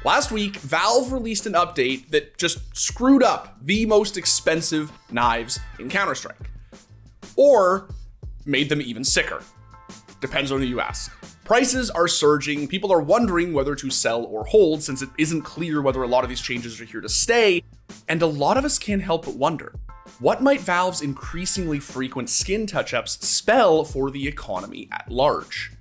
Last week, Valve released an update that just screwed up the most expensive knives in Counter-Strike. Or made them even sicker. Depends on who you ask. Prices are surging, people are wondering whether to sell or hold since it isn't clear whether a lot of these changes are here to stay, and a lot of us can't help but wonder, what might Valve's increasingly frequent skin touch-ups spell for the economy at large?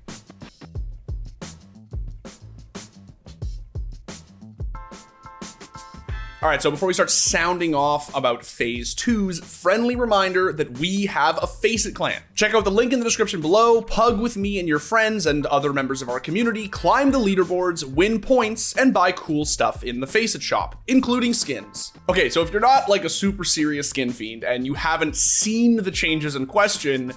All right, so before we start sounding off about Phase 2's, friendly reminder that we have a Face It clan. Check out the link in the description below, pug with me and your friends and other members of our community, climb the leaderboards, win points, and buy cool stuff in the Face It shop, including skins. Okay, so if you're not like a super serious skin fiend and you haven't seen the changes in question,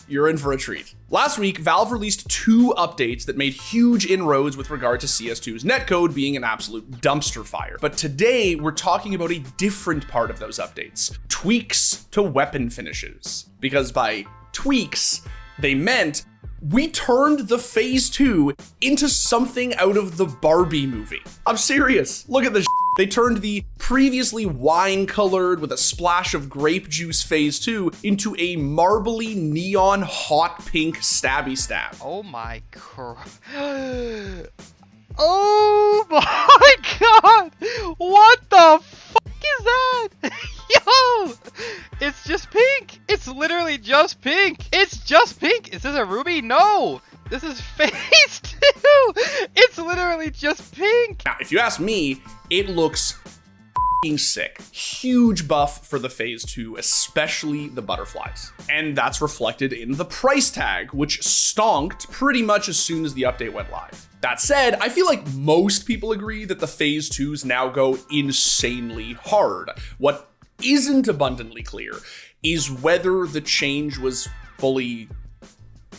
you're in for a treat. Last week, Valve released 2 updates that made huge inroads with regard to CS2's netcode being an absolute dumpster fire. But today, we're talking about a different part of those updates, tweaks to weapon finishes. Because by tweaks, they meant we turned the Phase 2 into something out of the Barbie movie. I'm serious, look at this. They turned the previously wine-colored with a splash of grape juice Phase 2 into a marbly neon hot pink stabby stab. Oh my god. Oh my god! What the fuck is that? Yo! It's just pink! It's literally just pink! It's just pink! Is this a ruby? No! This is Phase 2! It's literally just pink! Now, if you ask me, it looks f***ing sick. Huge buff for the Phase 2, especially the butterflies. And that's reflected in the price tag, which stonked pretty much as soon as the update went live. That said, I feel like most people agree that the Phase 2s now go insanely hard. What isn't abundantly clear is whether the change was fully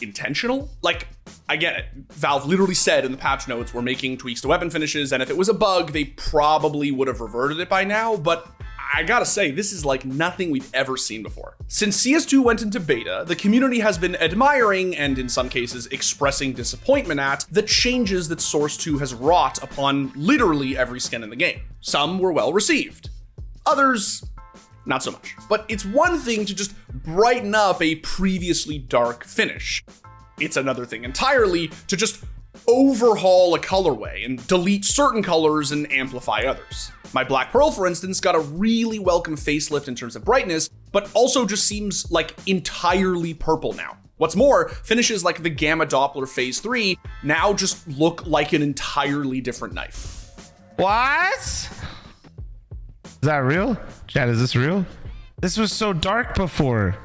intentional. Like, I get it. Valve literally said in the patch notes, we're making tweaks to weapon finishes, and if it was a bug, they probably would have reverted it by now, but I gotta say, this is like nothing we've ever seen before. Since CS2 went into beta, the community has been admiring, and in some cases expressing disappointment at, the changes that Source 2 has wrought upon literally every skin in the game. Some were well received. Others, not so much. But it's one thing to just brighten up a previously dark finish. It's another thing entirely to just overhaul a colorway and delete certain colors and amplify others. My Black Pearl, for instance, got a really welcome facelift in terms of brightness, but also just seems like entirely purple now. What's more, finishes like the Gamma Doppler Phase 3 now just look like an entirely different knife. What? Is that real? Chad, is this real? This was so dark before.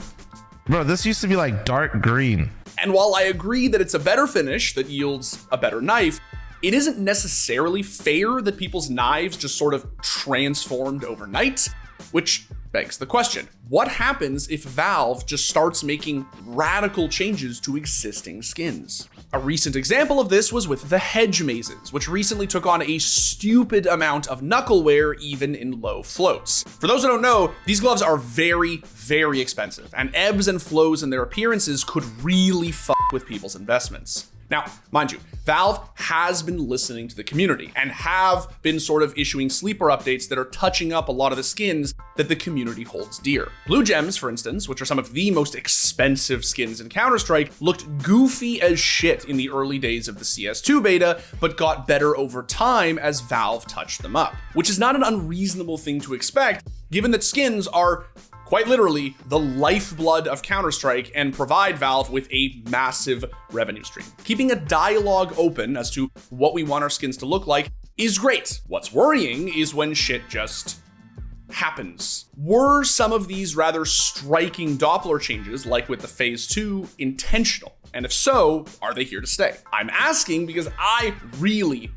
Bro, this used to be like dark green. And while I agree that it's a better finish that yields a better knife, it isn't necessarily fair that people's knives just sort of transformed overnight, which begs the question, what happens if Valve just starts making radical changes to existing skins? A recent example of this was with the hedge mazes, which recently took on a stupid amount of knuckle wear even in low floats. For those who don't know, these gloves are very, very expensive, and ebbs and flows in their appearances could really fuck with people's investments. Now, mind you, Valve has been listening to the community and have been sort of issuing sleeper updates that are touching up a lot of the skins that the community holds dear. Blue gems, for instance, which are some of the most expensive skins in Counter-Strike, looked goofy as shit in the early days of the CS2 beta, but got better over time as Valve touched them up, which is not an unreasonable thing to expect, given that skins are quite literally the lifeblood of Counter-Strike and provide Valve with a massive revenue stream. Keeping a dialogue open as to what we want our skins to look like is great. What's worrying is when shit just happens. Were some of these rather striking Doppler changes, like with the Phase 2, intentional? And if so, are they here to stay? I'm asking because I really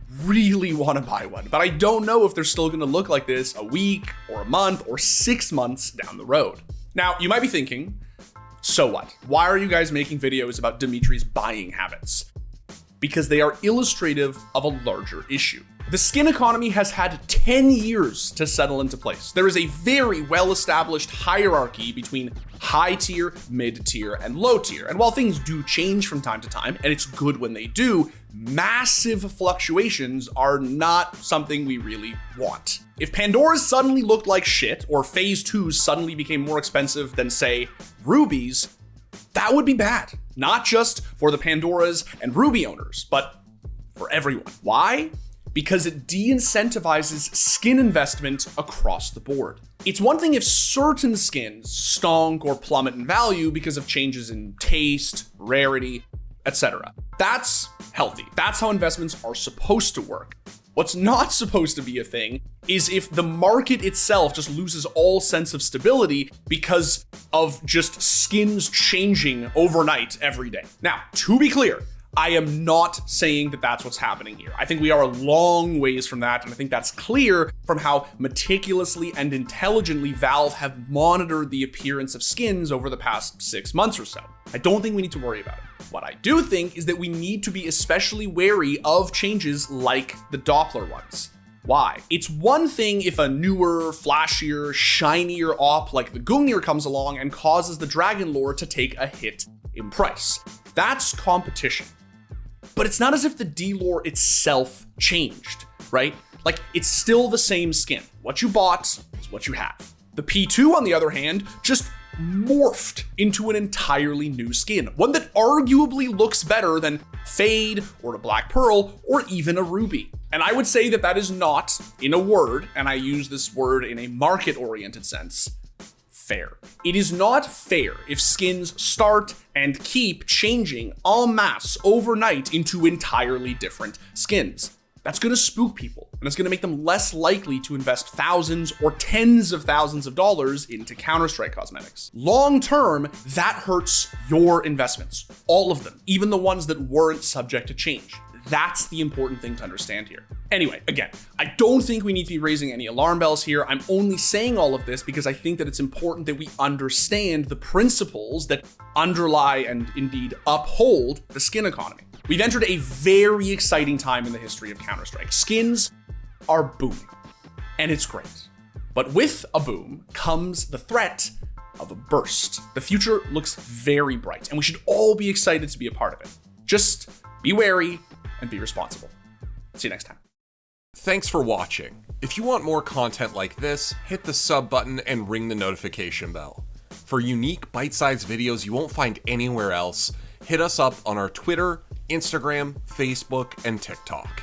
want to buy one, but I don't know if they're still going to look like this a week or a month or 6 months down the road. Now, you might be thinking, so what? Why are you guys making videos about Dimitri's buying habits? because they are illustrative of a larger issue. The skin economy has had 10 years to settle into place. There is a very well-established hierarchy between high tier, mid tier, and low tier. And while things do change from time to time, and it's good when they do, massive fluctuations are not something we really want. If Pandoras suddenly looked like shit, or Phase 2s suddenly became more expensive than, say, rubies, that would be bad. Not just for the Pandoras and Ruby owners, but for everyone. Why? Because it de-incentivizes skin investment across the board. It's one thing if certain skins stonk or plummet in value because of changes in taste, rarity, etc. That's healthy. That's how investments are supposed to work. What's not supposed to be a thing is if the market itself just loses all sense of stability because of just skins changing overnight every day. Now, to be clear, I am not saying that that's what's happening here. I think we are a long ways from that, and I think that's clear from how meticulously and intelligently Valve have monitored the appearance of skins over the past 6 months or so. I don't think we need to worry about it. What I do think is that we need to be especially wary of changes like the Doppler ones. Why? It's one thing if a newer, flashier, shinier op like the Gungnir comes along and causes the Dragon lore to take a hit in price. That's competition. But it's not as if the D-lore itself changed, right? Like, it's still the same skin. What you bought is what you have. The P2, on the other hand, just morphed into an entirely new skin. One that arguably looks better than Fade, or a Black Pearl, or even a Ruby. And I would say that that is not, in a word, and I use this word in a market-oriented sense, fair. It is not fair if skins start and keep changing en masse overnight into entirely different skins. That's gonna spook people, and it's gonna make them less likely to invest thousands or tens of thousands of dollars into Counter-Strike cosmetics. Long term, that hurts your investments. All of them, even the ones that weren't subject to change. That's the important thing to understand here. Anyway, again, I don't think we need to be raising any alarm bells here. I'm only saying all of this because I think that it's important that we understand the principles that underlie and indeed uphold the skin economy. We've entered a very exciting time in the history of Counter-Strike. Skins are booming, and it's great. But with a boom comes the threat of a burst. The future looks very bright, and we should all be excited to be a part of it. Just be wary and be responsible. See you next time. Thanks for watching. If you want more content like this, hit the sub button and ring the notification bell. For unique bite-sized videos you won't find anywhere else, hit us up on our Twitter, Instagram, Facebook, and TikTok.